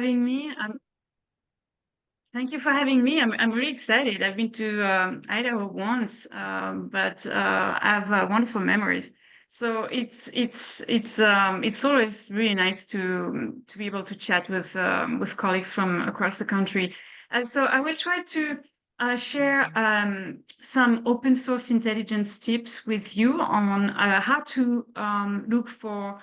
having me. Thank you for having me. I'm really excited. I've been to Idaho once, but I have wonderful memories. So it's always really nice to be able to chat with colleagues from across the country. So I will try to share some open source intelligence tips with you on how to look for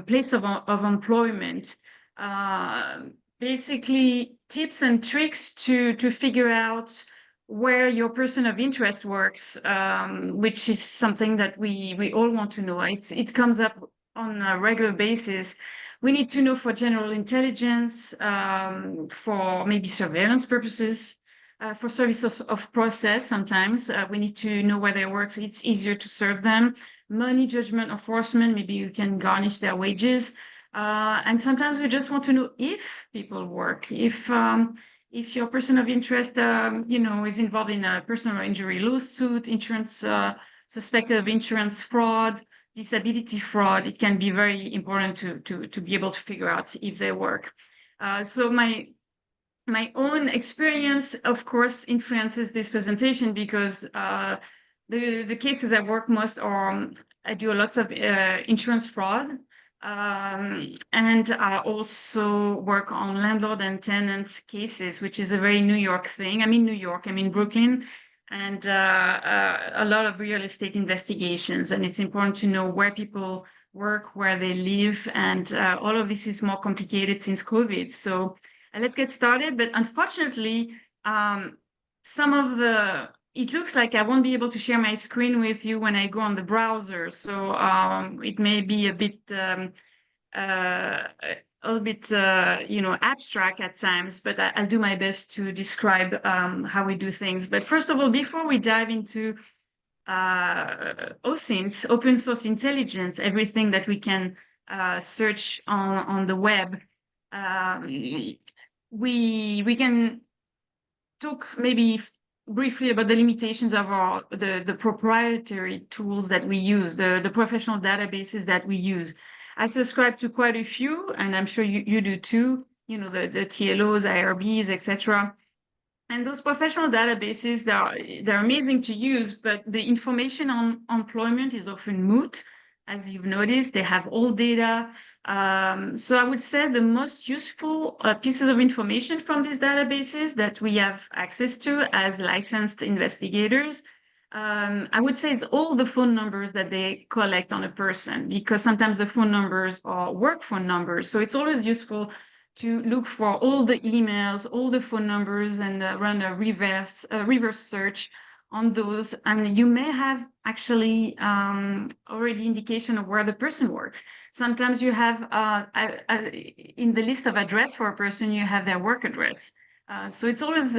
place of employment. Uh, Basically tips and tricks to figure out where your person of interest works, which is something that we all want to know. It comes up on a regular basis. We need to know for general intelligence, for maybe surveillance purposes, for services of process. Sometimes we need to know where they work, so it's easier to serve them. Money, judgment, enforcement, maybe you can garnish their wages. And sometimes we just want to know if people work, if your person of interest, is involved in a personal injury lawsuit, insurance, suspected of insurance fraud, disability fraud. It can be very important to be able to figure out if they work. So my own experience, of course, influences this presentation because the cases I work most are I do lots of insurance fraud. And I also work on landlord and tenant cases, which is a very New York thing. I'm in New York, I'm in Brooklyn, and a lot of real estate investigations. And it's important to know where people work, where they live, and all of this is more complicated since COVID. So let's get started. But unfortunately, some of it looks like I won't be able to share my screen with you when I go on the browser. So it may be a little bit, abstract at times, but I'll do my best to describe how we do things. But first of all, before we dive into OSINT, open source intelligence, everything that we can search on the web, we can talk maybe briefly about the limitations of the proprietary tools that we use, the professional databases that we use. I subscribe to quite a few, and I'm sure you do too, the TLOs, IRBs, etc. And those professional databases, they're amazing to use, but the information on employment is often moot. As you've noticed, they have old data. So I would say the most useful pieces of information from these databases that we have access to as licensed investigators, I would say is all the phone numbers that they collect on a person, because sometimes the phone numbers are work phone numbers. So it's always useful to look for all the emails, all the phone numbers, and run a reverse search on those. And you may have actually already indication of where the person works. Sometimes you have in the list of address for a person, you have their work address. So it's always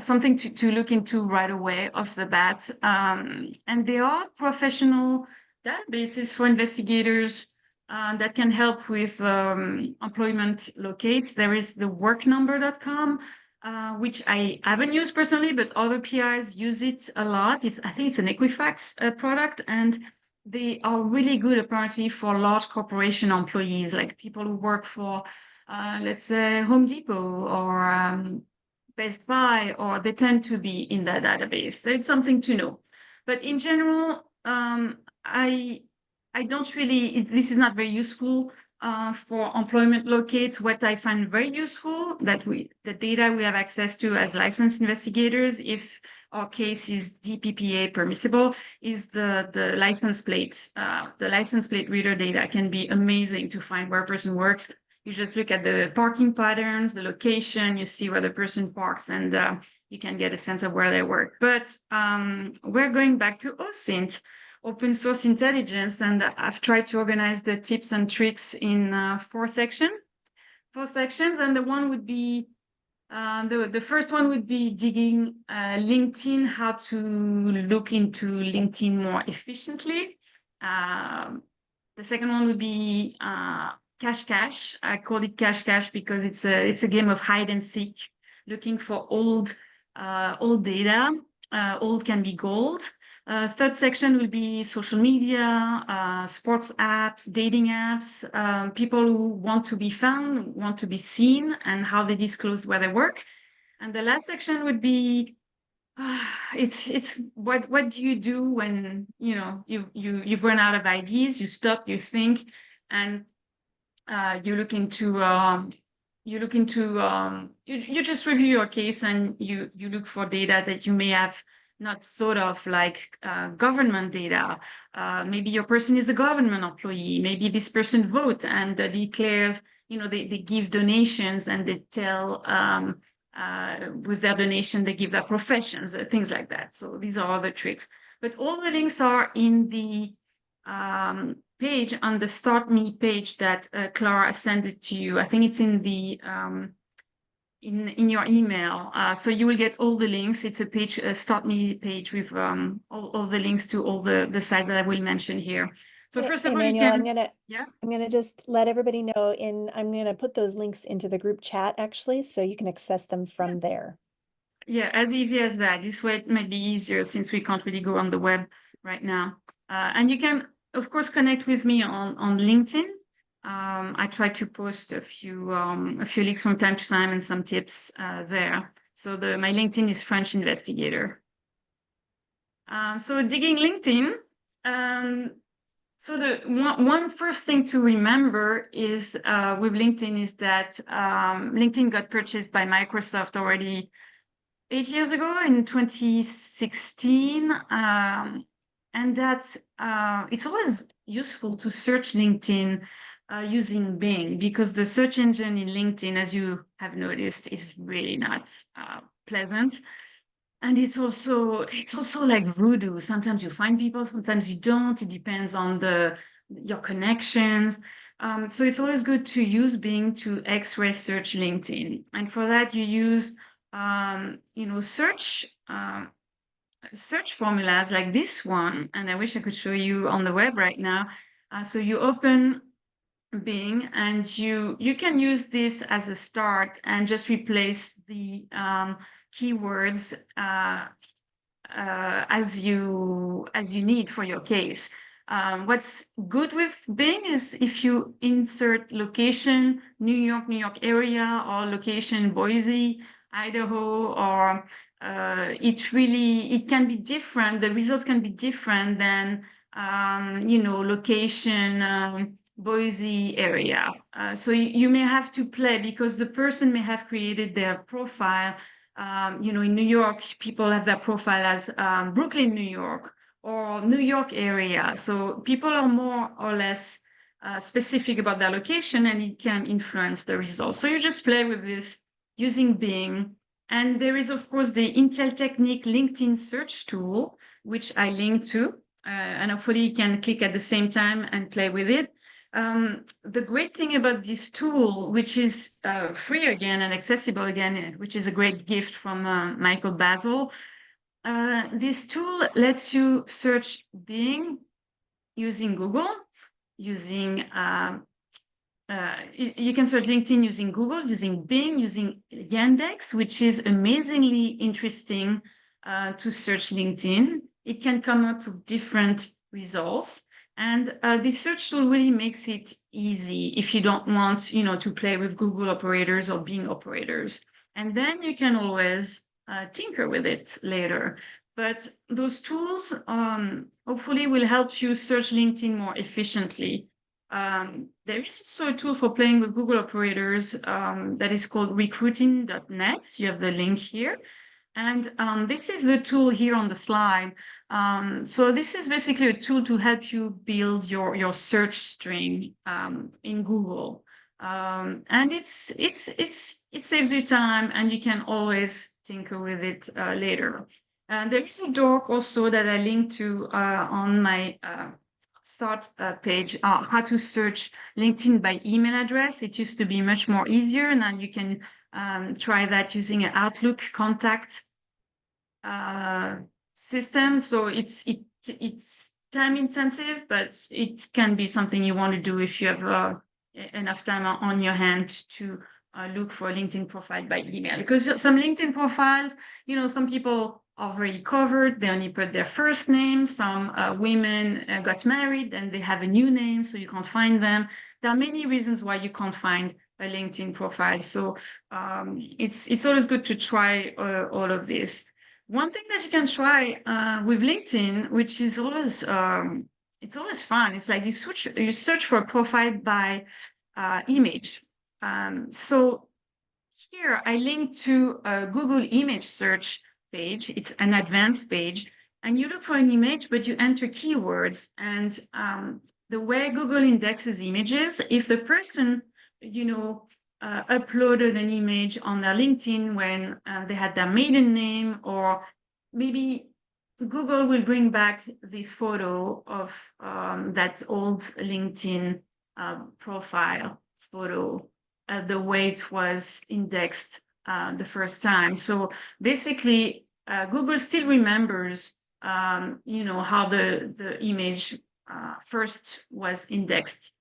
something to look into right away off the bat. And there are professional databases for investigators that can help with employment locates. There is the worknumber.com, which I haven't used personally, but other PIs use it a lot. I think it's an Equifax product, and they are really good apparently for large corporation employees, like people who work for, let's say, Home Depot or Best Buy, or they tend to be in that database. So it's something to know. But in general, I don't really, this is not very useful for employment locates. What I find very useful, the data we have access to as licensed investigators, if our case is DPPA permissible, is the license plate. The license plate reader data can be amazing to find where a person works. You just look at the parking patterns, the location, you see where the person parks, and you can get a sense of where they work. But we're going back to OSINT, open source intelligence, and I've tried to organize the tips and tricks in four sections. And the one would be the first one would be digging LinkedIn, how to look into LinkedIn more efficiently. The second one would be Cache. I call it Cache because it's a game of hide and seek, looking for old data. Old can be gold. Third section will be social media, sports apps, dating apps, people who want to be found, want to be seen, and how they disclose where they work. And the last section would be it's what do you do when you've run out of ideas, you stop, you think, and you just review your case, and you look for data that you may have not thought of, like government data. Maybe your person is a government employee. Maybe this person votes and declares, they give donations, and they tell with their donation, they give their professions, things like that. So these are all the tricks. But all the links are in the page, on the Start Me page that Clara sent it to you. I think it's in the in your email. So you will get all the links. It's a page, a Start Me page with all the links to all the sites that I will mention here. So first of all, Emmanuel, I'm gonna just let everybody know I'm gonna put those links into the group chat actually, so you can access them from there. Yeah, as easy as that. This way it might be easier since we can't really go on the web right now. And you can, of course, connect with me on LinkedIn. I try to post a few links from time to time and some tips there. So my LinkedIn is French Investigator. So digging LinkedIn. So the one first thing to remember is with LinkedIn is that LinkedIn got purchased by Microsoft already 8 years ago in 2016. And that it's always useful to search LinkedIn using Bing, because the search engine in LinkedIn, as you have noticed, is really not pleasant. And it's also like voodoo. Sometimes you find people, sometimes you don't. It depends on your connections. So it's always good to use Bing to X-ray search LinkedIn. And for that, you use search formulas like this one. And I wish I could show you on the web right now. So you open Bing, and you can use this as a start and just replace the keywords as you need for your case. What's good with Bing is if you insert location New York area, or location Boise, Idaho, or it can be different. The results can be different than location Boise area. So you may have to play, because the person may have created their profile. In New York, people have their profile as Brooklyn, New York, or New York area. So people are more or less specific about their location, and it can influence the results. So you just play with this using Bing. And there is, of course, the Intel Technique LinkedIn search tool, which I linked to. And hopefully you can click at the same time and play with it. The great thing about this tool, which is free again and accessible again, which is a great gift from Michael Basil, this tool lets you search Bing using Google, using you can search LinkedIn using Google, using Bing, using Yandex, which is amazingly interesting to search LinkedIn. It can come up with different results. And this search tool really makes it easy if you don't want, to play with Google operators or Bing operators. And then you can always tinker with it later. But those tools hopefully will help you search LinkedIn more efficiently. There is also a tool for playing with Google operators that is called recruiting.net. You have the link here. And this is the tool here on the slide. So this is basically a tool to help you build your search string in Google. And it saves you time, and you can always tinker with it later. And there is a doc also that I linked to on my Start page, how to search LinkedIn by email address. It used to be much more easier. Now you can try that using an Outlook contact system. So it's time intensive, but it can be something you want to do if you have enough time on your hand to look for a LinkedIn profile by email, because some LinkedIn profiles, some people are already covered. They only put their first name. Some women got married and they have a new name, so you can't find them. There are many reasons why you can't find a LinkedIn profile. So it's always good to try all of this. One thing that you can try with LinkedIn, which is always it's always fun. It's like you search for a profile by image. So here I link to a Google image search page. It's an advanced page, and you look for an image, but you enter keywords. And the way Google indexes images, if the person, uploaded an image on their LinkedIn when they had their maiden name, or maybe Google will bring back the photo of that old LinkedIn profile photo, the way it was indexed the first time. So basically, Google still remembers, how the image first was indexed.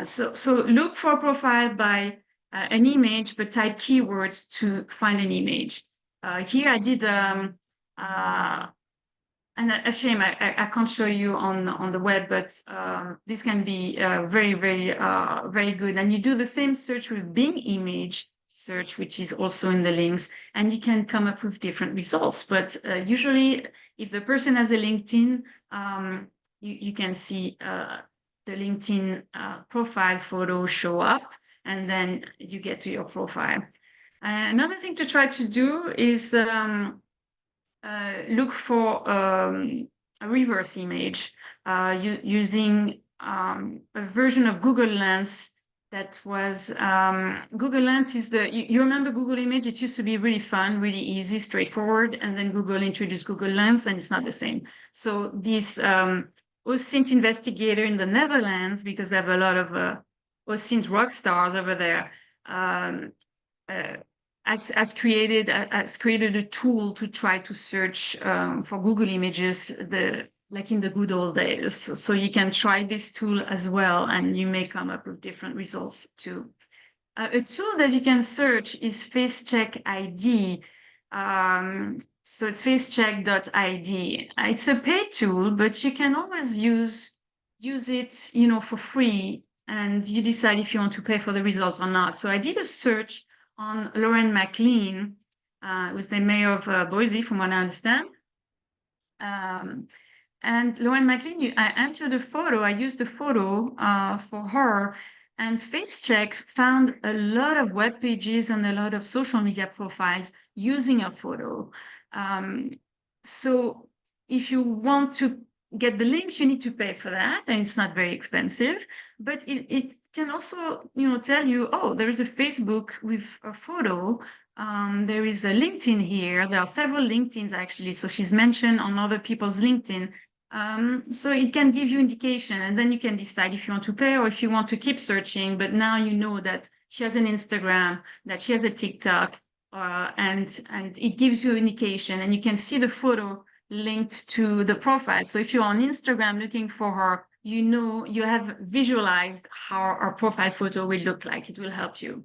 So look for a profile by an image, but type keywords to find an image. Here I did, and a shame I can't show you on the web, but this can be very, very, very good. And you do the same search with Bing image search, which is also in the links, and you can come up with different results. But usually, if the person has a LinkedIn, you can see the LinkedIn profile photo show up, and then you get to your profile. Another thing to try to do is look for a reverse image using a version of Google Lens that was Google Lens is you remember Google Image? It used to be really fun, really easy, straightforward, and then Google introduced Google Lens, and it's not the same. So this OSINT investigator in the Netherlands, because they have a lot of OSINT rock stars over there, has created a tool to try to search for Google images, like in the good old days. So you can try this tool as well, and you may come up with different results too. A tool that you can search is FaceCheck ID. So it's facecheck.id. It's a paid tool, but you can always use it, for free, and you decide if you want to pay for the results or not. So I did a search on Lauren McLean, who was the mayor of Boise, from what I understand. And Lauren McLean, I entered a photo, I used the photo for her, and FaceCheck found a lot of web pages and a lot of social media profiles using a photo. So if you want to get the link, you need to pay for that, and it's not very expensive, but it can also, tell you, oh, there is a Facebook with a photo. There is a LinkedIn here. There are several LinkedIns actually. So she's mentioned on other people's LinkedIn. So it can give you indication, and then you can decide if you want to pay or if you want to keep searching. But now you know that she has an Instagram, that she has a TikTok, and it gives you indication, and you can see the photo linked to the profile. So if you're on Instagram looking for her, you have visualized how our profile photo will look like. It will help you.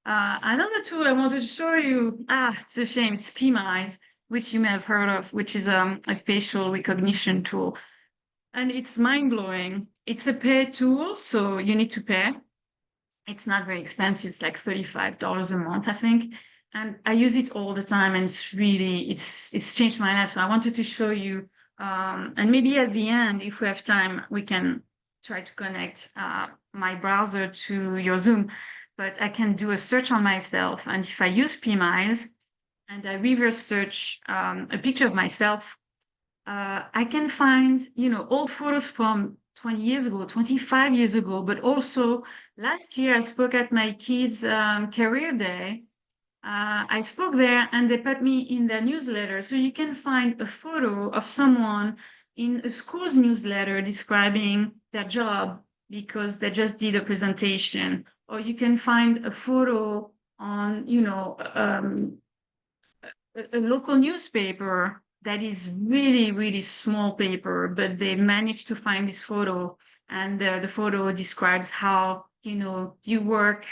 Another tool I wanted to show you, it's a shame, it's PMIs, which you may have heard of, which is a facial recognition tool. And it's mind-blowing. It's a paid tool, so you need to pay. It's not very expensive. It's like $35 a month, I think. And I use it all the time, and it's changed my life. So I wanted to show you, and maybe at the end, if we have time, we can try to connect my browser to your Zoom. But I can do a search on myself, and if I use PMIs and I reverse search a picture of myself, I can find, old photos from 20 years ago, 25 years ago, but also last year I spoke at my kids' career day. I spoke there and they put me in their newsletter. So you can find a photo of someone in a school's newsletter describing their job because they just did a presentation. Or you can find a photo on, a local newspaper that is really, really small paper, but they managed to find this photo, and the photo describes how, you work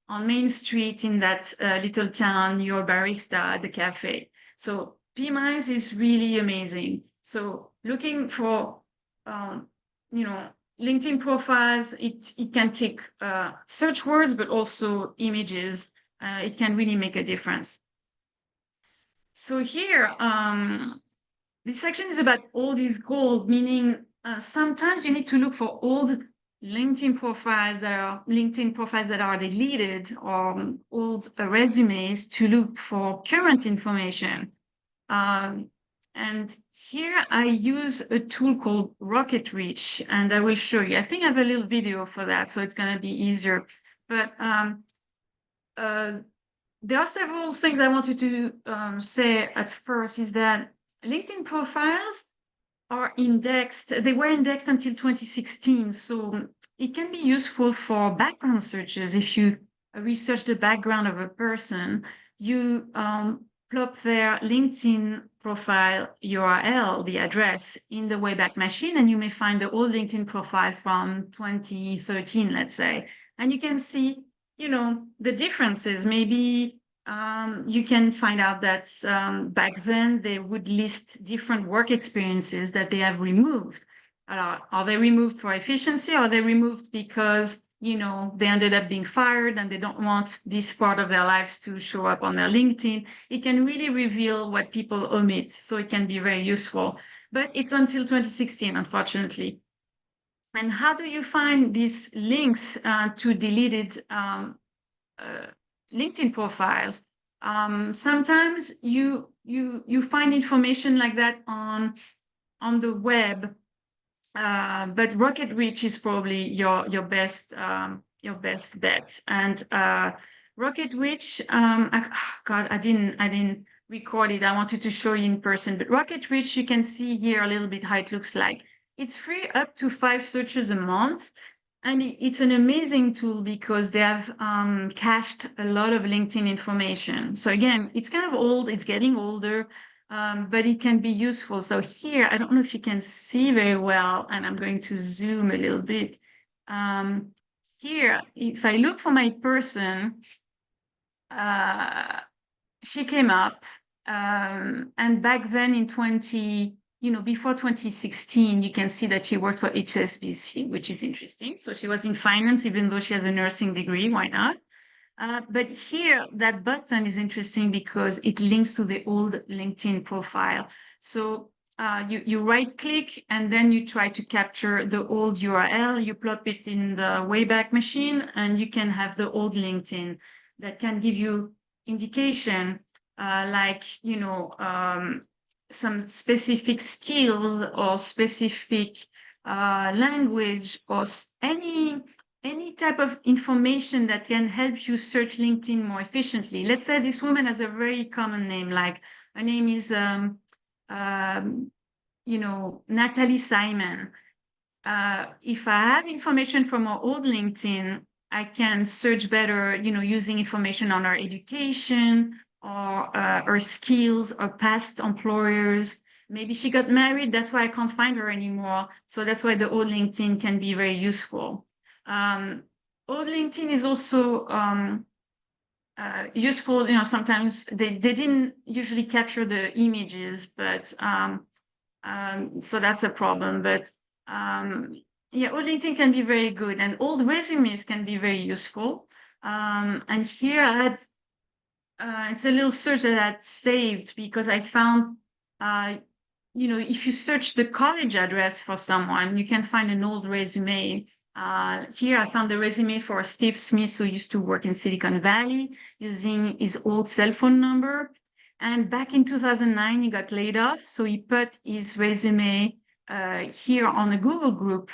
on Main Street in that little town, you're a barista at the cafe. So PMIs is really amazing. So looking for, you know, LinkedIn profiles, it can take search words, but also images. It can really make a difference. So here, this section is about old is gold, meaning sometimes you need to look for old LinkedIn profiles that are deleted, or old resumes to look for current information. And here I use a tool called RocketReach, and I will show you. I think I have a little video for that, so it's going to be easier. But there are several things I wanted to say at first, is that LinkedIn profiles are indexed. They were indexed until 2016. So it can be useful for background searches. If you research the background of a person, you plop their LinkedIn profile URL, the address, in the Wayback Machine, and you may find the old LinkedIn profile from 2013, let's say. And you can see, you know, the differences. Maybe you can find out that back then they would list different work experiences that they have removed. Are they removed for efficiency, or are they removed because, you know, they ended up being fired and they don't want this part of their lives to show up on their LinkedIn? It can really reveal what people omit, so it can be very useful. But it's until 2016, unfortunately. And how do you find these links to deleted LinkedIn profiles? Sometimes you find information like that on the web, but RocketReach is probably your best bet. And RocketReach, God, I didn't record it. I wanted to show you in person, but RocketReach, you can see here a little bit how it looks like. It's free up to 5 searches a month. And it's an amazing tool because they have cached a lot of LinkedIn information. So again, it's kind of old, it's getting older, but it can be useful. So here, I don't know if you can see very well, and I'm going to zoom a little bit. Here, if I look for my person, she came up, and back then in before 2016, you can see that she worked for HSBC, which is interesting. So she was in finance, even though she has a nursing degree. Why not? But here, that button is interesting because it links to the old LinkedIn profile. So you right-click, and then you try to capture the old URL. You plop it in the Wayback Machine, and you can have the old LinkedIn that can give you indication, like, some specific skills or specific language, or any type of information that can help you search LinkedIn more efficiently. Let's say this woman has a very common name, like her name is, Natalie Simon. If I have information from her old LinkedIn, I can search better, using information on her education, or her skills, or past employers. Maybe she got married, that's why I can't find her anymore. So that's why the old LinkedIn can be very useful. Old LinkedIn is also useful. Sometimes they didn't usually capture the images, but so that's a problem. But yeah, old LinkedIn can be very good, and old resumes can be very useful. And here I had it's a little search that I had saved, because I found if you search the college address for someone, you can find an old resume. Here I found the resume for Steve Smith, who used to work in Silicon Valley, using his old cell phone number. And back in 2009, he got laid off. So he put his resume here on a Google group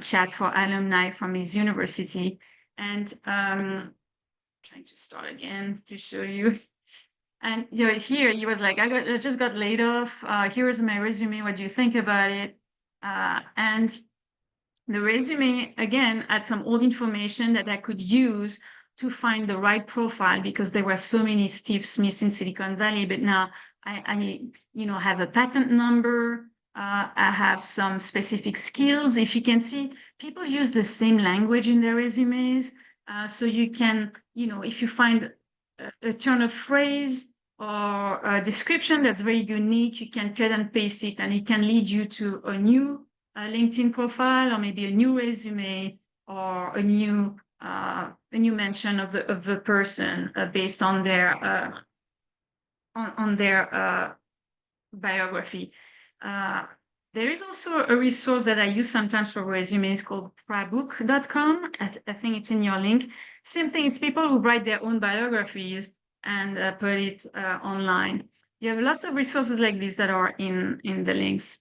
chat for alumni from his university. And trying to start again to show you. And here he was like, I just got laid off. Here's my resume. What do you think about it? And the resume, again, had some old information that I could use to find the right profile, because there were so many Steve Smiths in Silicon Valley. But now I have a patent number. I have some specific skills. If you can see, people use the same language in their resumes. So you can, if you find a turn of phrase or a description that's very unique, you can cut and paste it, and it can lead you to a new LinkedIn profile, or maybe a new resume, or a new mention of the person based on their biography. There is also a resource that I use sometimes for resumes called prabook.com. I think it's in your link. Same thing, it's people who write their own biographies and put it online. You have lots of resources like this that are in the links.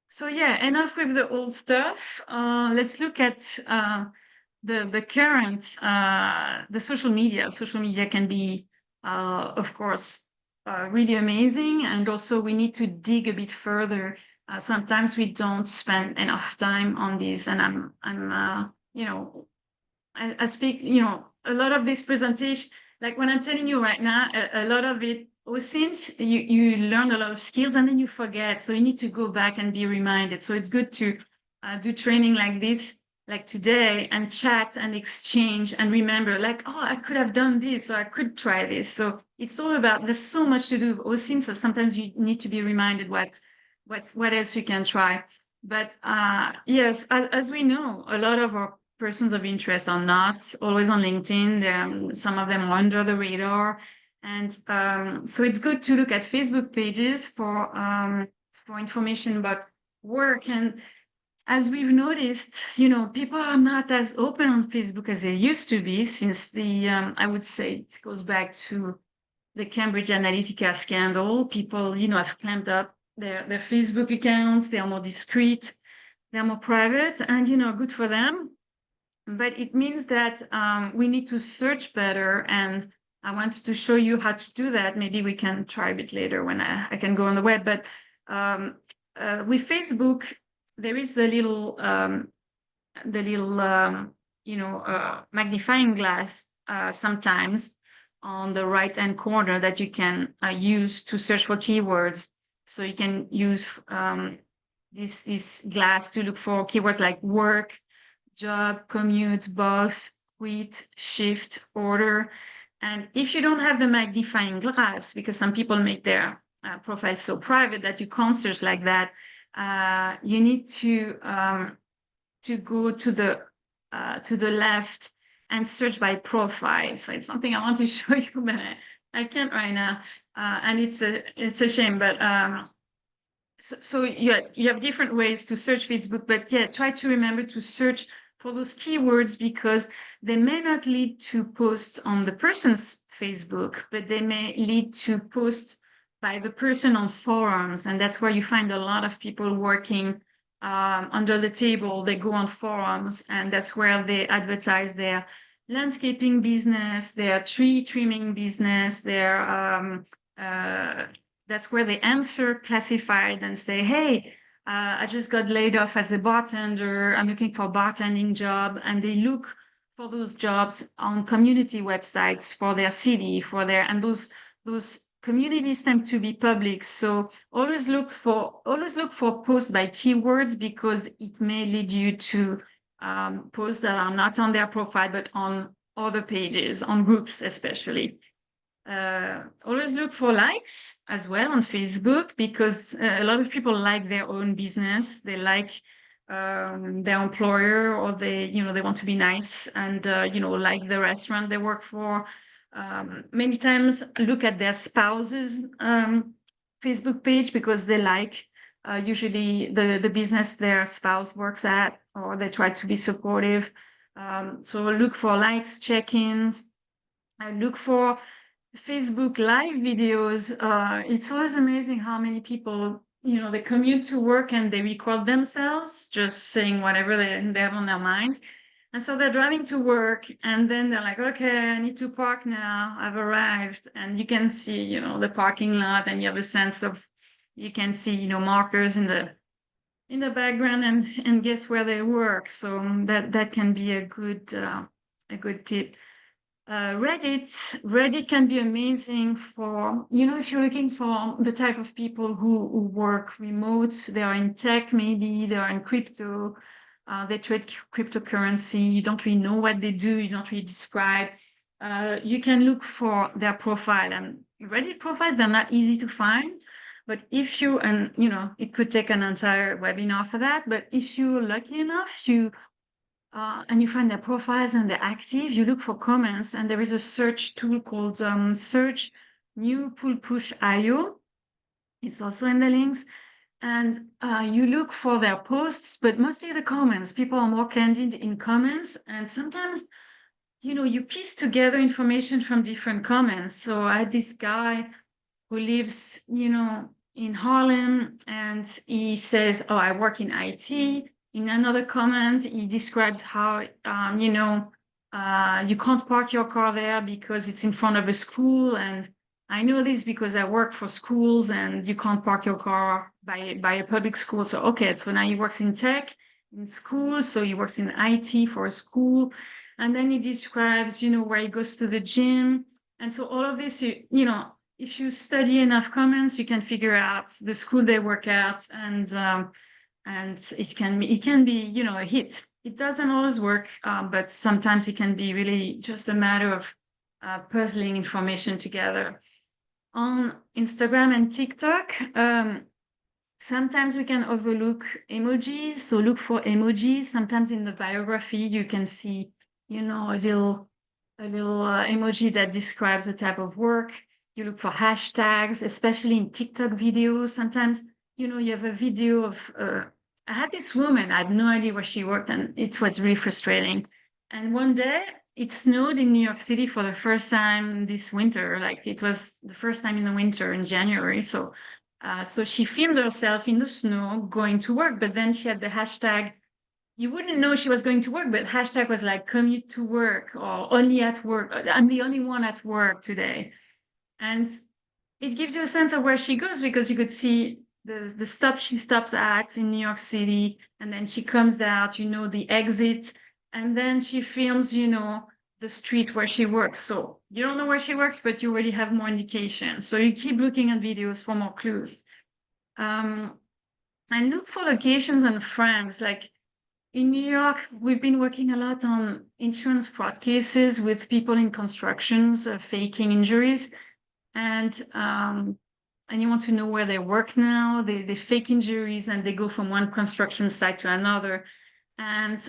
So yeah, enough with the old stuff. Let's look at the current, the social media. Social media can be, of course, really amazing. And also we need to dig a bit further. Sometimes we don't spend enough time on this. And I speak, a lot of this presentation, like when I'm telling you right now, a lot of it, since you learn a lot of skills and then you forget. So you need to go back and be reminded. So it's good to do training like this, like today, and chat and exchange and remember, like, oh, I could have done this, or I could try this. So it's all about, there's so much to do with OSINT. So sometimes you need to be reminded what else you can try. But yes, as we know, a lot of our persons of interest are not always on LinkedIn. Some of them are under the radar. And so it's good to look at Facebook pages for information about work. And as we've noticed, people are not as open on Facebook as they used to be, since I would say it goes back to the Cambridge Analytica scandal. People, have clamped up their Facebook accounts. They are more discreet. They're more private, and, good for them. But it means that we need to search better, and I wanted to show you how to do that. Maybe we can try a bit later when I can go on the web. But with Facebook, there is the little magnifying glass sometimes on the right-hand corner that you can use to search for keywords. So you can use this glass to look for keywords like work, job, commute, boss, quit, shift, order. And if you don't have the magnifying glass, because some people make their profiles so private that you can't search like that, you need to go to the left and search by profile. So it's something I want to show you, but I can't right now. And it's a shame, but so yeah, you have different ways to search Facebook, but yeah, try to remember to search for those keywords, because they may not lead to posts on the person's Facebook, but they may lead to posts by the person on forums. And that's where you find a lot of people working under the table. They go on forums, and that's where they advertise their landscaping business, their tree trimming business, their that's where they answer classified and say, hey, I just got laid off as a bartender. I'm looking for a bartending job. And they look for those jobs on community websites for their city, and those communities tend to be public. So always look for posts by keywords, because it may lead you to posts that are not on their profile, but on other pages, on groups especially. Always look for likes as well on Facebook, because a lot of people like their own business. They like their employer, or they want to be nice and like the restaurant they work for. Many times look at their spouse's Facebook page, because they like usually the business their spouse works at, or they try to be supportive. So look for likes, check-ins. Look for Facebook live videos. It's always amazing how many people, they commute to work and they record themselves just saying whatever they have on their minds. And so they're driving to work, and then they're like, okay, I need to park now. I've arrived. And you can see, the parking lot, and you have a sense of, you can see, markers in the background, and guess where they work. So that can be a good tip. Reddit can be amazing for, if you're looking for the type of people who work remote, they are in tech, maybe they are in crypto, they trade cryptocurrency, you don't really know what they do, you don't really describe. You can look for their profile, and Reddit profiles, they're not easy to find. But if you, and it could take an entire webinar for that, but if you're lucky enough, and you find their profiles and they're active, you look for comments, and there is a search tool called Search New Pull Push IO. It's also in the links. And you look for their posts, but mostly the comments. People are more candid in comments. And sometimes, you piece together information from different comments. So I had this guy who lives, in Harlem, and he says, "Oh, I work in IT." In another comment, he describes how, you can't park your car there because it's in front of a school. And I know this because I work for schools, and you can't park your car by a public school. So, okay, so now he works in tech, in school. So he works in IT for a school. And then he describes, where he goes to the gym. And so all of this, if you study enough comments, you can figure out the school they work at, and it can be a hit. It doesn't always work, but sometimes it can be really just a matter of puzzling information together. On Instagram and TikTok, sometimes we can overlook emojis, so look for emojis. Sometimes in the biography you can see, a little emoji that describes the type of work. You look for hashtags, especially in TikTok videos. Sometimes, you have a video of, I had this woman, I had no idea where she worked, and it was really frustrating. And one day it snowed in New York City for the first time this winter. Like, it was the first time in the winter in January. So she filmed herself in the snow going to work, but then she had the hashtag. You wouldn't know she was going to work, but hashtag was like commute to work or only at work. I'm the only one at work today. And it gives you a sense of where she goes, because you could see the stop she stops at in New York City, and then she comes out, the exit, and then she films, the street where she works. So you don't know where she works, but you already have more indication. So you keep looking at videos for more clues. And look for locations and friends. Like in New York, we've been working a lot on insurance fraud cases with people in constructions, faking injuries. And you want to know where they work now. They fake injuries, and they go from one construction site to another. And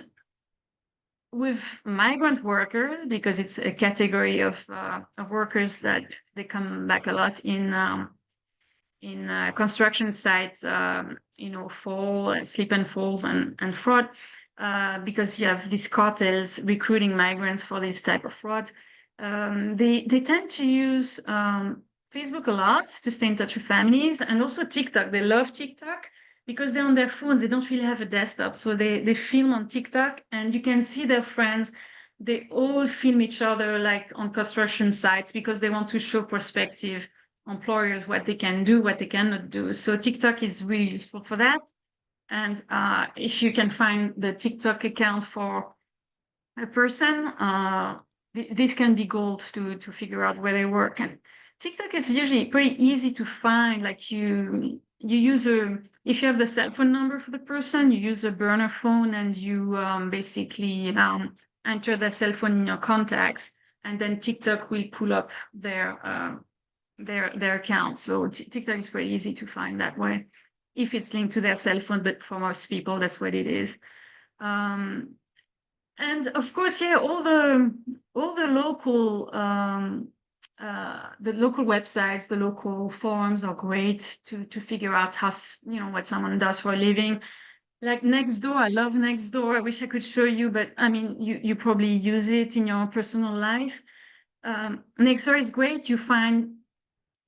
with migrant workers, because it's a category of workers that they come back a lot in construction sites, slip and falls and fraud, because you have these cartels recruiting migrants for this type of fraud. They tend to use Facebook a lot to stay in touch with families, and also TikTok. They love TikTok because they're on their phones. They don't really have a desktop. So they film on TikTok, and you can see their friends. They all film each other, like on construction sites, because they want to show prospective employers what they can do, what they cannot do. So TikTok is really useful for that. And if you can find the TikTok account for a person, this can be gold to figure out where they work. And TikTok is usually pretty easy to find. Like you use if you have the cell phone number for the person, you use a burner phone, and you basically enter the cell phone in your contacts, and then TikTok will pull up their account. So TikTok is pretty easy to find that way, if it's linked to their cell phone. But for most people, that's what it is. And of course, yeah, all the local websites, the local forums are great to figure out how, what someone does for a living. Like Nextdoor, I love Nextdoor. I wish I could show you, but I mean, you probably use it in your personal life. Nextdoor is great. You find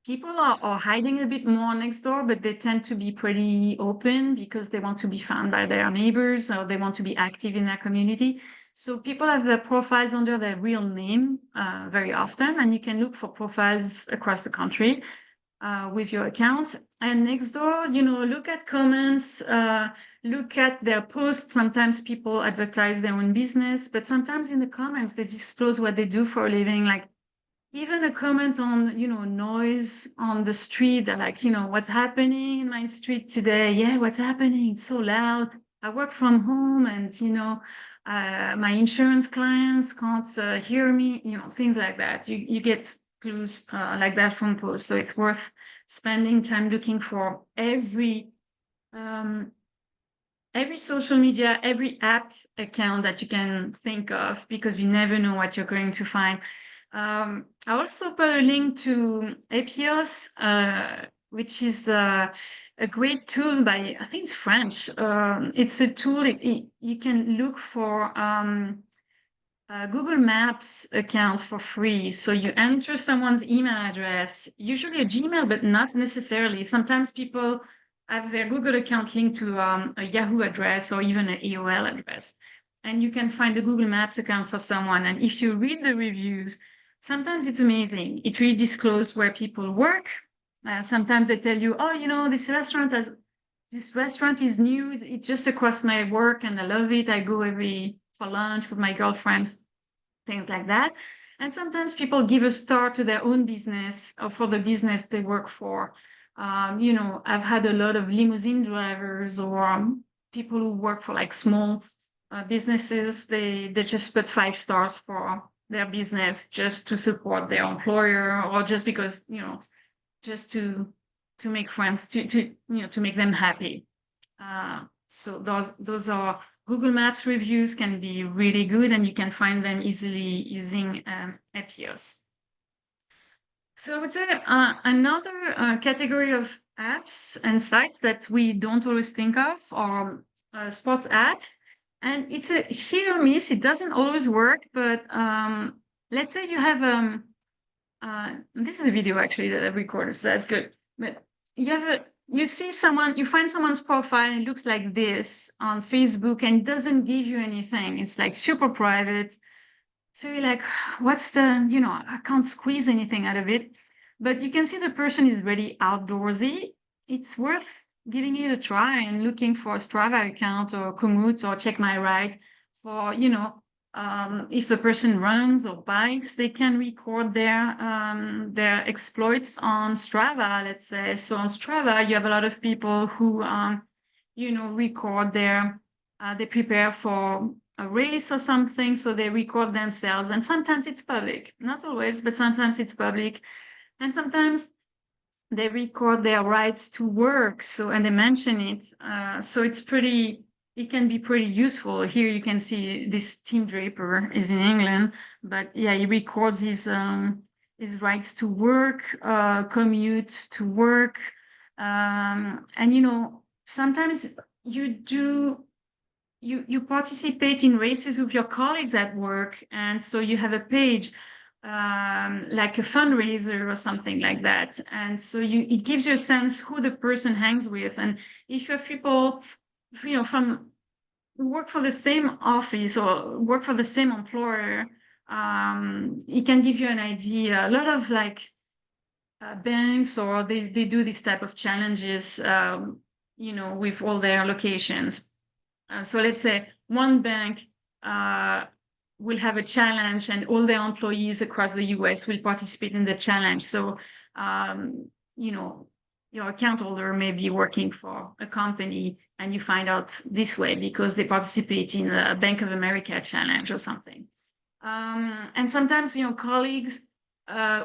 people are hiding a bit more next door, but they tend to be pretty open because they want to be found by their neighbors, or they want to be active in their community. So people have their profiles under their real name very often, and you can look for profiles across the country. with your account. And Nextdoor, look at comments, look at their posts. Sometimes people advertise their own business, but sometimes in the comments, they disclose what they do for a living. Like even a comment on, noise on the street, like, what's happening in my street today? Yeah, what's happening? It's so loud. I work from home and, my insurance clients can't hear me, things like that. You get clues like that from posts. So it's worth spending time looking for every social media, every app account that you can think of, because you never know what you're going to find. I also put a link to Epios, which is a great tool by, I think it's French. It's a tool, you can look for Google Maps account for free. So you enter someone's email address, usually a Gmail, but not necessarily. Sometimes people have their Google account linked to a Yahoo address or even an AOL address. And you can find the Google Maps account for someone. And if you read the reviews, sometimes it's amazing. It really discloses where people work. Sometimes they tell you, oh, this restaurant is new. It's just across my work and I love it. I go for lunch with my girlfriends, things like that. And sometimes people give a star to their own business or for the business they work for. I've had a lot of limousine drivers or people who work for like small businesses. They just put 5 stars for their business just to support their employer, or just because, just to make friends, to make them happy. So those are Google Maps reviews, can be really good, and you can find them easily using Epios. So I would say another category of apps and sites that we don't always think of are sports apps. And it's a hit or miss. It doesn't always work, but let's say you have this is a video actually that I recorded, so that's good. But you find someone's profile and it looks like this on Facebook and it doesn't give you anything. It's like super private. So you're like, what's I can't squeeze anything out of it. But you can see the person is really outdoorsy. It's worth giving it a try and looking for a Strava account or Komoot or Check My Ride for, if the person runs or bikes, they can record their exploits on Strava, let's say. So on Strava, you have a lot of people who, record they prepare for a race or something, so they record themselves. And sometimes it's public, not always, but sometimes it's public. And sometimes they record their rides to work. So, and they mention it. So it can be pretty useful. Here you can see this Tim Draper is in England, but yeah, he records his rides to work, commute to work. And, sometimes you participate in races with your colleagues at work. And so you have a page, like a fundraiser or something like that. And so it gives you a sense who the person hangs with. And if you have people, from work for the same office or work for the same employer, it can give you an idea. A lot of banks, or they do this type of challenges, with all their locations. So let's say one bank will have a challenge and all their employees across the US will participate in the challenge. So, your account holder may be working for a company and you find out this way because they participate in a Bank of America challenge or something. And sometimes, colleagues,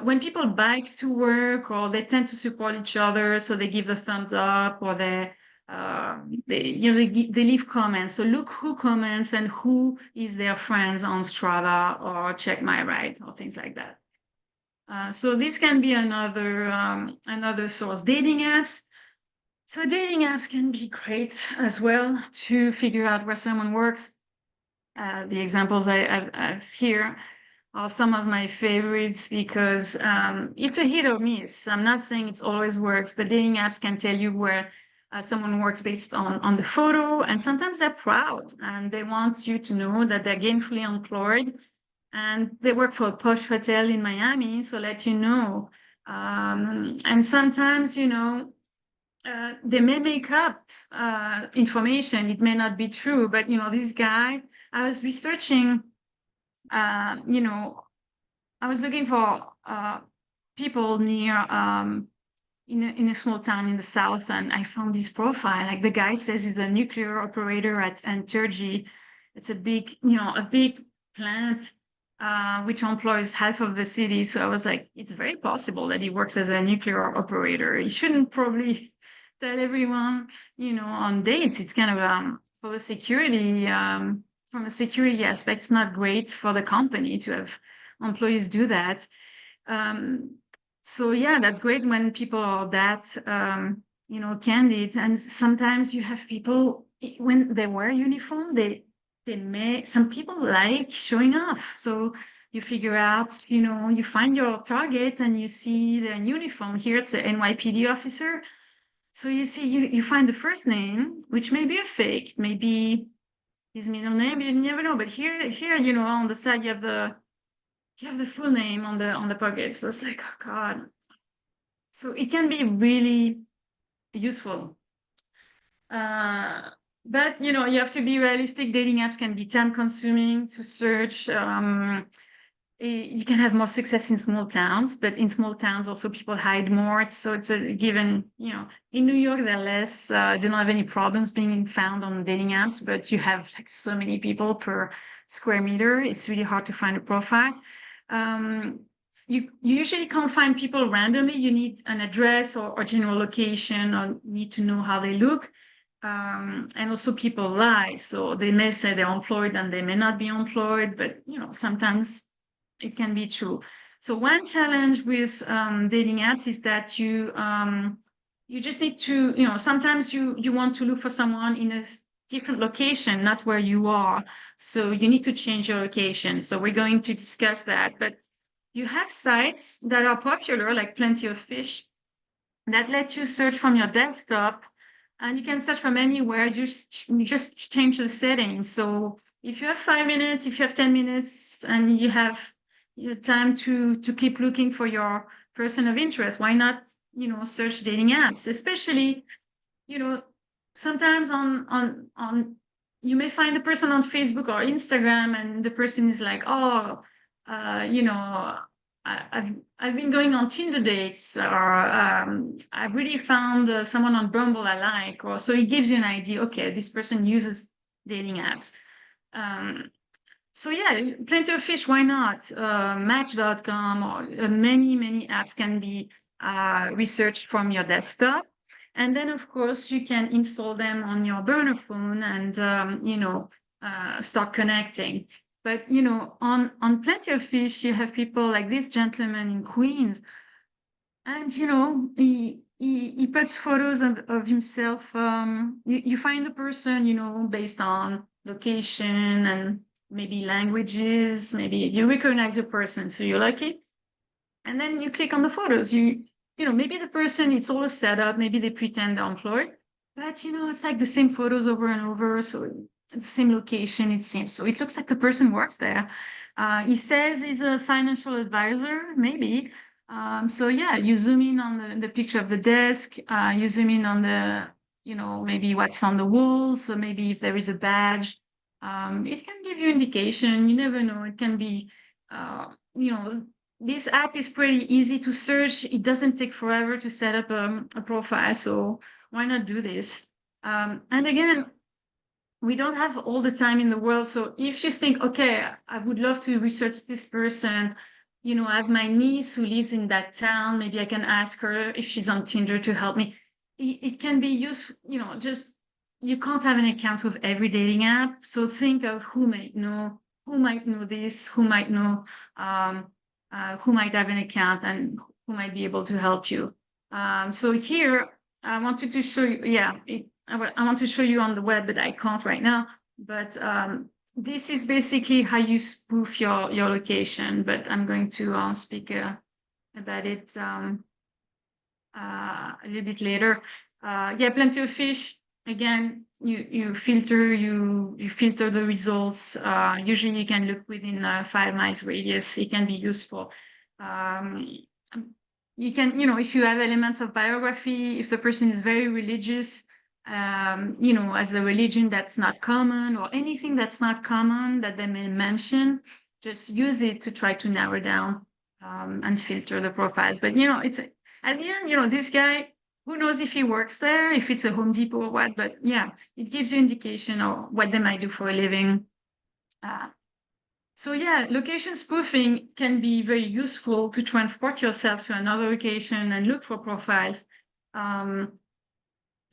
when people bike to work, or they tend to support each other, so they give the thumbs up, or they leave comments. So look who comments and who is their friends on Strava or Check My Ride or things like that. So this can be another source. Dating apps. So dating apps can be great as well to figure out where someone works. The examples I have here are some of my favorites because it's a hit or miss. I'm not saying it always works, but dating apps can tell you where someone works based on the photo, and sometimes they're proud and they want you to know that they're gainfully employed and they work for a posh hotel in Miami, so let you know And sometimes, they may make up information. It may not be true, but this guy, I was researching, I was looking for people near in a small town in the south, and I found this profile. Like the guy says he's a nuclear operator at Entergy. It's a big plant which employs half of the city. So I was like, it's very possible that he works as a nuclear operator. He shouldn't probably tell everyone, on dates. It's kind of for the security, from a security aspect, it's not great for the company to have employees do that. So yeah, that's great when people are that, candid. And sometimes you have people when they wear uniform, some people like showing off. So you figure out, you find your target and you see their uniform. Here it's an NYPD officer. So you see, you find the first name, which may be a fake, maybe his middle name, you never know. But here, on the side, you have the full name on the pocket. So it's like, oh God. So it can be really useful. But you have to be realistic. Dating apps can be time consuming to search. You can have more success in small towns, but in small towns also people hide more. So it's a given, in New York, they're less, don't have any problems being found on dating apps, but you have like so many people per square meter. It's really hard to find a profile. You usually can't find people randomly. You need an address or general location, or need to know how they look. And also people lie. So they may say they're employed and they may not be employed, but sometimes it can be true. So one challenge with dating apps is that you just need to, sometimes you want to look for someone in a different location, not where you are. So you need to change your location. So we're going to discuss that. But you have sites that are popular, like Plenty of Fish, that let you search from your desktop, and you can search from anywhere. You just change the settings. So if you have 5 minutes, if you have 10 minutes, and you have time to keep looking for your person of interest, why not search dating apps? Especially sometimes on you may find the person on Facebook or Instagram, and the person is like, oh, I've been going on Tinder dates, or I really found someone on Bumble I like, or so it gives you an idea. Okay, this person uses dating apps. So yeah, Plenty of Fish, why not? Match.com, or many apps can be researched from your desktop. And then, of course, you can install them on your burner phone and, start connecting. But, on Plenty of Fish, you have people like this gentleman in Queens. And, he puts photos of himself. You find the person, based on location and maybe languages. Maybe you recognize the person, so you're lucky. And then you click on the photos. Maybe the person, it's all a setup. Maybe they pretend they're employed, but it's like the same photos over and over. So it's the same location, it seems. So it looks like the person works there. He says he's a financial advisor, maybe. So yeah, you zoom in on the picture of the desk. You zoom in on maybe what's on the wall. So maybe if there is a badge, it can give you indication. You never know. It can be, this app is pretty easy to search. It doesn't take forever to set up a profile. So why not do this? And again, we don't have all the time in the world. So if you think, okay, I would love to research this person, I have my niece who lives in that town. Maybe I can ask her if she's on Tinder to help me. It can be useful, just you can't have an account with every dating app. So think of who might know this, who might know, who might have an account, and who might be able to help you. So here I wanted to show you, I want to show you on the web, but I can't right now. But this is basically how you spoof your location. But I'm going to speak about it a little bit later. Plenty of Fish. Again, you filter the results. Usually, you can look within 5 miles radius. It can be useful. you can, you know, if you have elements of biography, if the person is very religious, you know, as a religion that's not common or anything that's not common that they may mention, just use it to try to narrow down and filter the profiles. But, you know, it's at the end, you know, this guy, who knows if he works there, if it's a Home Depot or what, but yeah, it gives you indication of what they might do for a living. So yeah, location spoofing can be very useful to transport yourself to another location and look for profiles.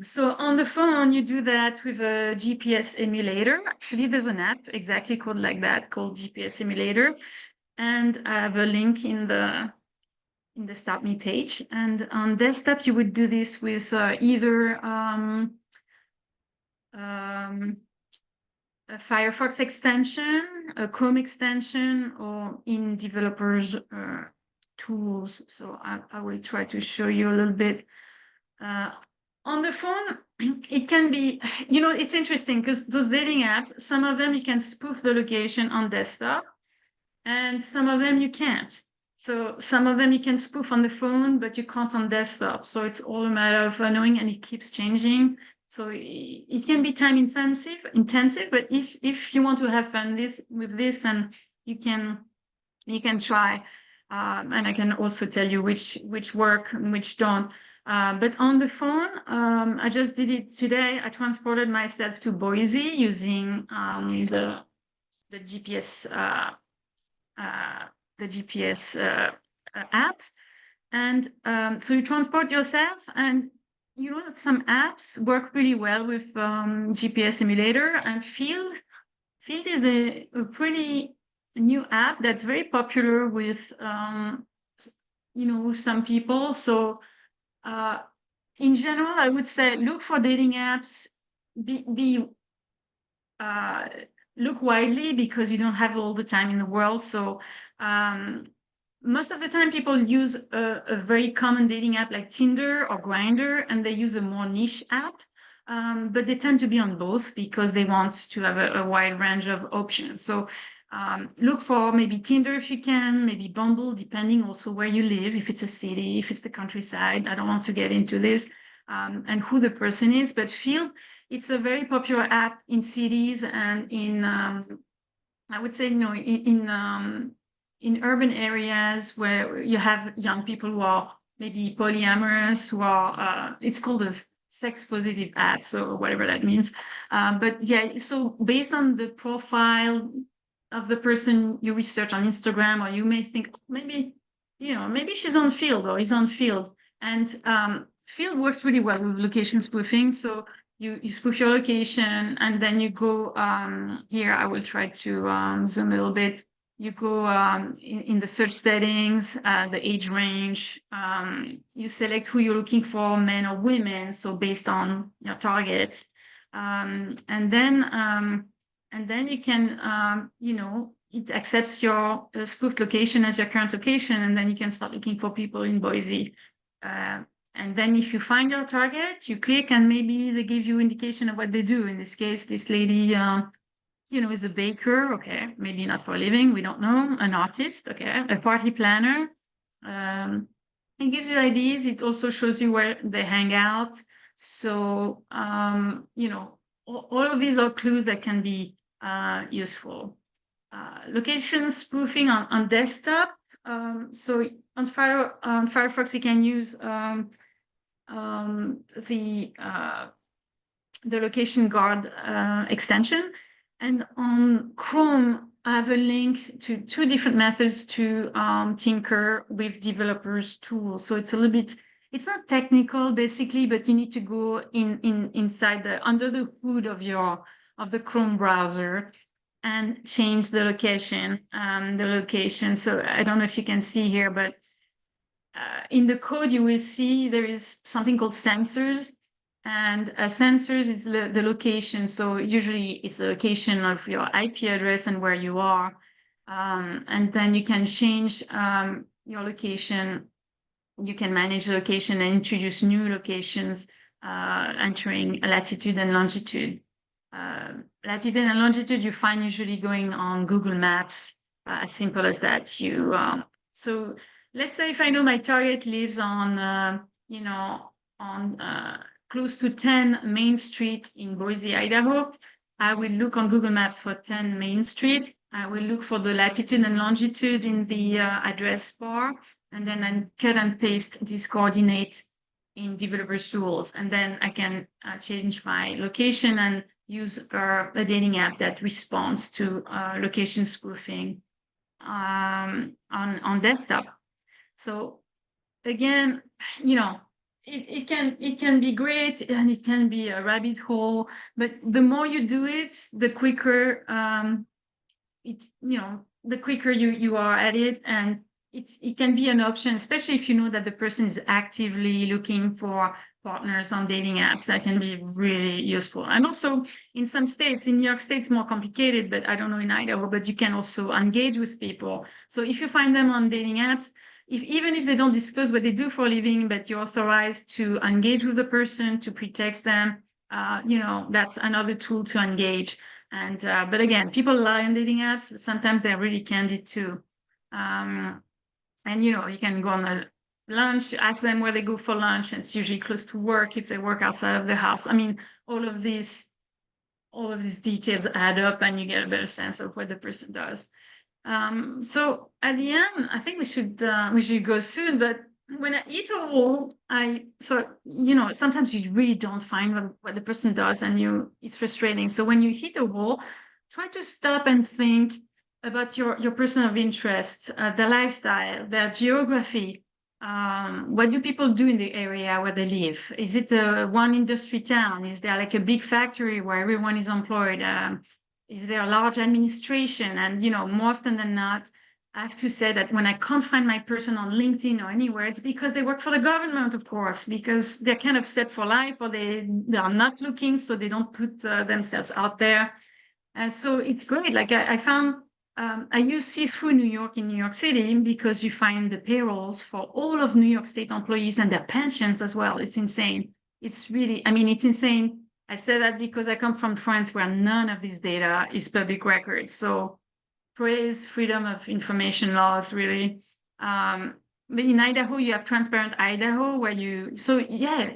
So on the phone, you do that with a GPS emulator. Actually, there's an app exactly called like that, called GPS emulator. And I have a link in the Start Me page. And on desktop, you would do this with either a Firefox extension, a Chrome extension, or in developers tools. So I will try to show you a little bit. On the phone, it can be, you know, it's interesting because those dating apps, some of them you can spoof the location on desktop, and some of them you can't. So some of them you can spoof on the phone, but you can't on desktop. So it's all a matter of knowing, and it keeps changing. So it can be time intensive, but if you want to have fun with this, and you can try, and I can also tell you which work and which don't. But on the phone, I just did it today. I transported myself to Boise using the GPS app, and so you transport yourself, and you know that some apps work really well with GPS emulator, and Field is a pretty new app that's very popular with you know, with some people. So in general, I would say look for dating apps, look widely, because you don't have all the time in the world. So most of the time people use a very common dating app like Tinder or Grindr, and they use a more niche app. But they tend to be on both because they want to have a wide range of options. So look for maybe Tinder if you can, maybe Bumble, depending also where you live, if it's a city, if it's the countryside. I don't want to get into this, and who the person is. But Field, it's a very popular app in cities and in, I would say, you know, in urban areas where you have young people who are maybe polyamorous, who are, it's called a sex positive app, so whatever that means. But yeah, so based on the profile of the person you research on Instagram, or you may think, maybe, you know, maybe she's on Field or he's on Field. And Field works really well with location spoofing. So you spoof your location, and then you go here. I will try to zoom a little bit. You go in the search settings, the age range. You select who you're looking for, men or women, so based on your target. And then you can, you know, it accepts your spoofed location as your current location, and then you can start looking for people in Boise. And then if you find your target, you click, and maybe they give you indication of what they do. In this case, this lady, you know, is a baker. Okay, maybe not for a living, we don't know. An artist, okay, a party planner. It gives you ideas. It also shows you where they hang out. So, you know, all of these are clues that can be useful. Location spoofing on desktop. So on Firefox, you can use the location guard extension. And on Chrome, I have a link to 2 different methods to tinker with developers tools. So it's a little bit, it's not technical basically, but you need to go inside under the hood of the Chrome browser and change the location. So I don't know if you can see here, but in the code, you will see there is something called sensors, and sensors is the location. So usually it's the location of your IP address and where you are. And then you can change your location. You can manage the location and introduce new locations, entering latitude and longitude. Latitude and longitude you find usually going on Google Maps, as simple as that. So let's say if I know my target lives on, you know, on close to 10 Main Street in Boise, Idaho, I will look on Google Maps for 10 Main Street. I will look for the latitude and longitude in the address bar, and then I cut and paste these coordinates in developer tools. And then I can change my location and use a dating app that responds to location spoofing on desktop. So again, you know, it can be great and it can be a rabbit hole, but the more you do it, the quicker the quicker you are at it, and it can be an option, especially if you know that the person is actively looking for partners on dating apps. That can be really useful. And also in some states, in New York State, it's more complicated, but I don't know in Idaho, but you can also engage with people. So if you find them on dating apps, even if they don't disclose what they do for a living, but you're authorized to engage with the person, to pre-text them, that's another tool to engage. And but again, people lie on dating apps, but sometimes they're really candid too. And you can go on a lunch, ask them where they go for lunch, and it's usually close to work if they work outside of the house. I mean, all of these details add up, and you get a better sense of what the person does. So at the end, I think we should go soon. But when I hit a wall, sometimes you really don't find what the person does, and it's frustrating. So when you hit a wall, try to stop and think about your person of interest, their lifestyle, their geography. What do people do in the area where they live? Is it a one industry town? Is there like a big factory where everyone is employed? Is there a large administration? And, more often than not, I have to say that when I can't find my person on LinkedIn or anywhere, it's because they work for the government, of course, because they're kind of set for life, or they are not looking, so they don't put themselves out there. And so it's great. Like I found, I use See-Through New York in New York City because you find the payrolls for all of New York State employees and their pensions as well. It's insane. It's insane. I say that because I come from France where none of this data is public record. So praise freedom of information laws, really. But in Idaho, you have Transparent Idaho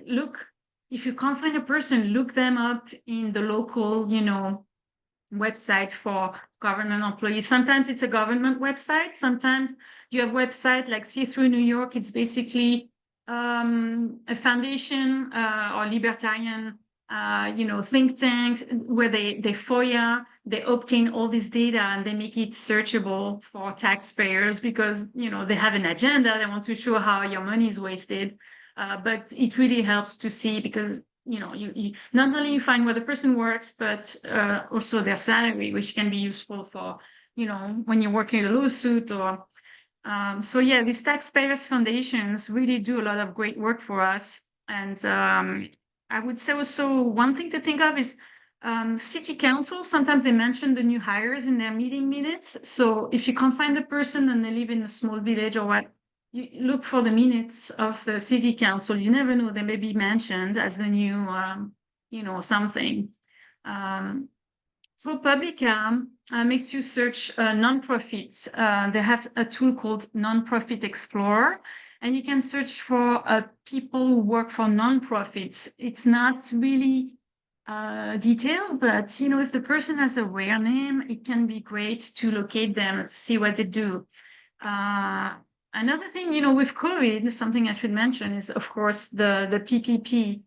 look, if you can't find a person, look them up in the local, website for government employees. Sometimes it's a government website. Sometimes you have website like See-Through New York. It's basically a foundation or libertarian think tanks where they FOIA, they obtain all this data and they make it searchable for taxpayers because, they have an agenda. They want to show how your money is wasted. But it really helps to see because, you not only you find where the person works, but also their salary, which can be useful for, when you're working a lawsuit or these taxpayers foundations really do a lot of great work for us. And I would say also one thing to think of is city council. Sometimes they mention the new hires in their meeting minutes. So if you can't find the person and they live in a small village or what, you look for the minutes of the city council. You never know, they may be mentioned as the new, something. ProPublica makes you search nonprofits. They have a tool called Nonprofit Explorer, and you can search for people who work for nonprofits. It's not really detailed, but if the person has a rare name, it can be great to locate them, to see what they do. Another thing, with COVID, something I should mention is, of course, the PPP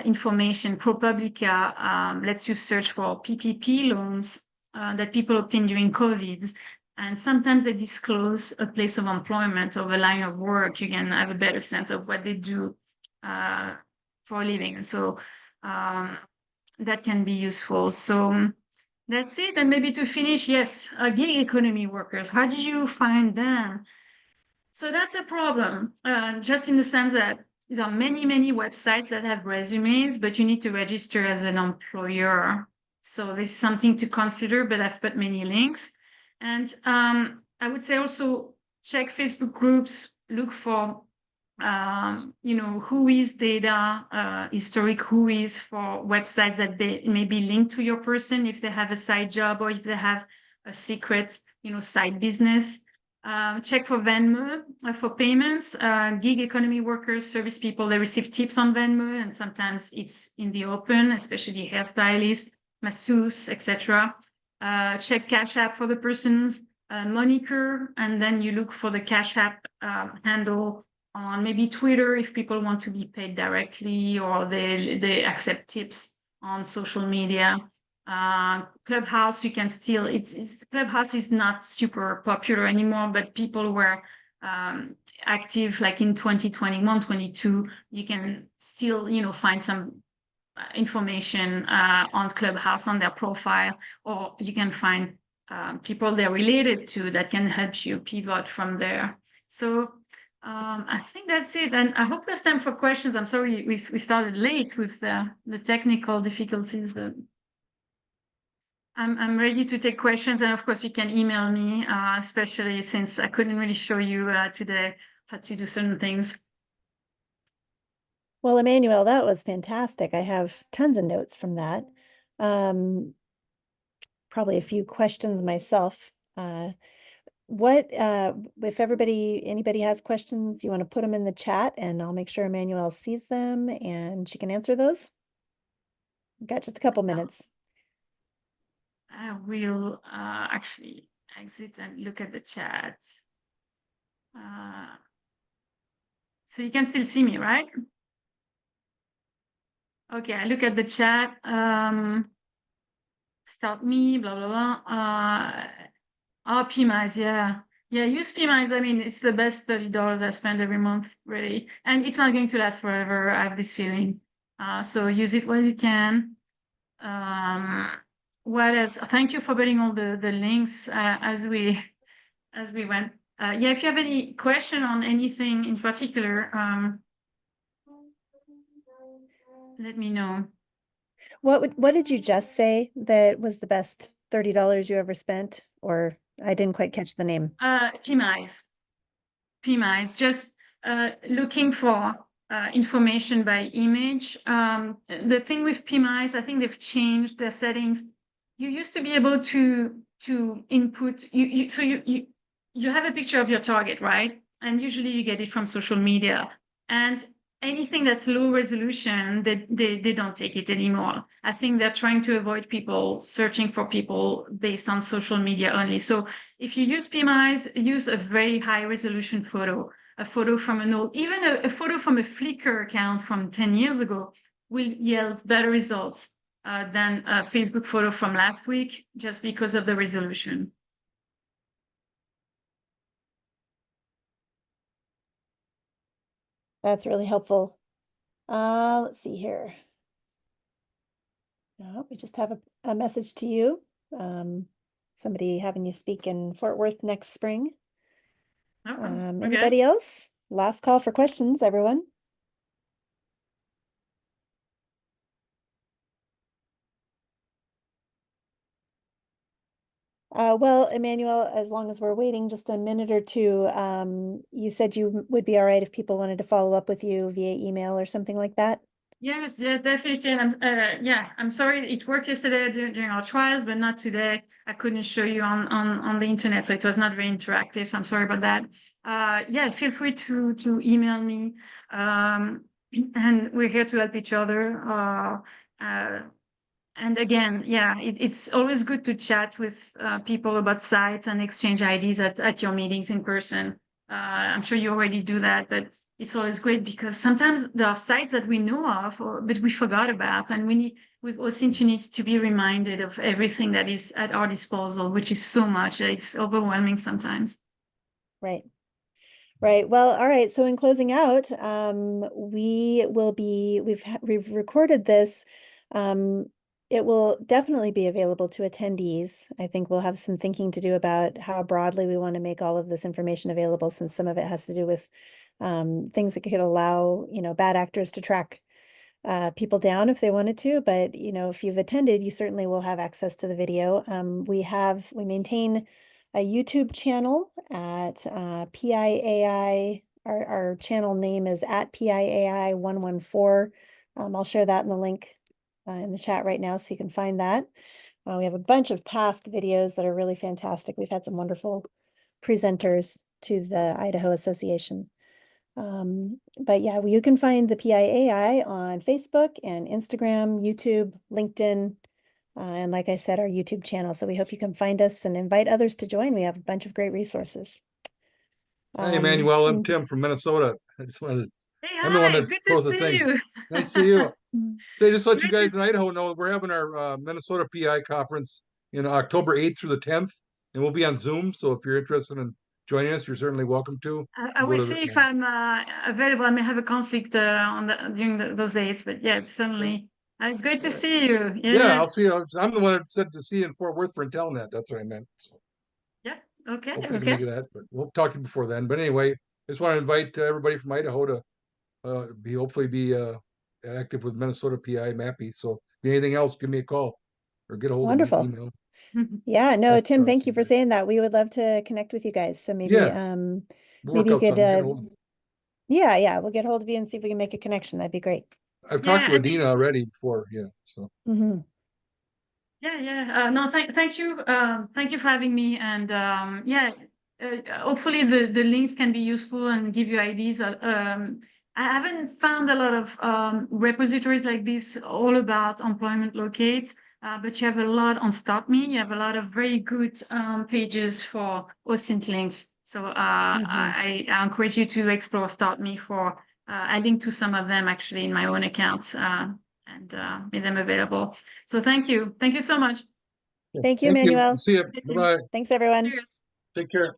information. ProPublica lets you search for PPP loans that people obtain during COVID. And sometimes they disclose a place of employment or a line of work. You can have a better sense of what they do for a living. So that can be useful. So that's it. And maybe to finish, yes, gig economy workers, how do you find them? So that's a problem, just in the sense that there are many, many websites that have resumes, but you need to register as an employer. So this is something to consider, but I've put many links. And I would say also check Facebook groups, look for Whois data, historic Whois for websites that they may be linked to your person if they have a side job or if they have a secret, side business. Check for Venmo for payments. Gig economy workers, service people, they receive tips on Venmo, and sometimes it's in the open, especially hairstylists, masseuse, etc. Check Cash App for the person's moniker, and then you look for the Cash App handle on maybe Twitter if people want to be paid directly, or they accept tips on social media. Clubhouse, you can still, Clubhouse is not super popular anymore, but people were active like in 2021, 22. You can still, find some information on Clubhouse on their profile, or you can find people they're related to that can help you pivot from there. So I think that's it. And I hope we have time for questions. I'm sorry we started late with the technical difficulties, but I'm ready to take questions. And of course, you can email me, especially since I couldn't really show you today. Had to do certain things. Well, Emmanuel, that was fantastic. I have tons of notes from that. Probably a few questions myself. If anybody has questions, you want to put them in the chat and I'll make sure Emmanuel sees them and she can answer those. We've got just a couple minutes. I will actually exit and look at the chat. So you can still see me, right? Okay, I look at the chat. Start me, blah, blah, blah. PMIs, yeah. Yeah, use PMIs. I mean, it's the best $30 I spend every month, really. And it's not going to last forever, I have this feeling. So use it while you can. What else? Thank you for putting all the links as we went. Yeah, if you have any question on anything in particular, let me know. What did you just say that was the best $30 you ever spent? Or I didn't quite catch the name. PMIs. PMIs, just looking for information by image. The thing with PMIs, I think they've changed their settings. You used to be able to input, so you have a picture of your target, right? And usually you get it from social media. And anything that's low resolution, they don't take it anymore. I think they're trying to avoid people searching for people based on social media only. So if you use PMIs, use a very high resolution photo, a photo from an old, even a photo from a Flickr account from 10 years ago will yield better results than a Facebook photo from last week, just because of the resolution. That's really helpful. Let's see here. Oh, we just have a message to you. Somebody having you speak in Fort Worth next spring. Okay. Anybody else? Last call for questions, everyone. Well, Emmanuel, as long as we're waiting just a minute or two, you said you would be all right if people wanted to follow up with you via email or something like that? Yes, definitely. And I'm sorry it worked yesterday during our trials, but not today. I couldn't show you on the internet, so it was not very interactive. So I'm sorry about that. Yeah, feel free to email me. And we're here to help each other. And again, yeah, it's always good to chat with people about sites and exchange ideas at your meetings in person. I'm sure you already do that, but it's always great because sometimes there are sites that we know of, but we forgot about, and we all seem to need to be reminded of everything that is at our disposal, which is so much. It's overwhelming sometimes. Right. Right. Well, all right. So in closing out, we've recorded this. It will definitely be available to attendees. I think we'll have some thinking to do about how broadly we want to make all of this information available, since some of it has to do with things that could allow, bad actors to track people down if they wanted to. But, if you've attended, you certainly will have access to the video. We maintain a YouTube channel at PIAI. Our channel name is at PIAI 114. I'll share that in the link in the chat right now, so you can find that. We have a bunch of past videos that are really fantastic. We've had some wonderful presenters to the Idaho Association. But yeah, you can find the PIAI on Facebook and Instagram, YouTube, LinkedIn, and like I said, our YouTube channel. So we hope you can find us and invite others to join. We have a bunch of great resources. Hey, Emmanuel, I'm and- Tim from Minnesota. I just wanted, Hey, I'm the one hi, that good to posted the see thing. you. Nice to see you. So just let you Great to guys in Idaho know we're having our Minnesota PI conference in October 8th through the 10th, and we'll be on Zoom. So if you're interested in joining us, you're certainly welcome to. I Go will to see if the, I'm available. I may have a conflict during those days, but yeah, certainly. It's great to see you. yeah, Yeah. I'll see you. I'm the one that said to see you in Fort Worth for Intellinet. That's what I meant. So Yeah. Okay. hopefully I can make Okay. that, but we'll talk to you before then. But anyway, just want to invite everybody from Idaho to hopefully be active with Minnesota PI MAPI. So if you need anything else, give me a call or get a hold of me, Wonderful. email. Yeah, no, That's Tim, thank you awesome, for guys. saying that. We would love to connect with you guys. So maybe, Yeah. We'll work maybe you out could, something. Get a hold of me. yeah, we'll get hold of you and see if we can make a connection. That'd be great. I've talked Yeah, to I think Adina already before. Yeah. So yeah. No, thank you. Thank you for having me. And yeah, hopefully the links can be useful and give you ideas. I haven't found a lot of repositories like this all about employment locates, but you have a lot on StartMe. You have a lot of very good pages for OSINT links. So I encourage you to explore StartMe for I link to some of them actually in my own account and made them available. So thank you. Thank you so much. Thank you, thank you. Emmanuel. See you. Bye-bye. Thanks, everyone. Cheers. Take care.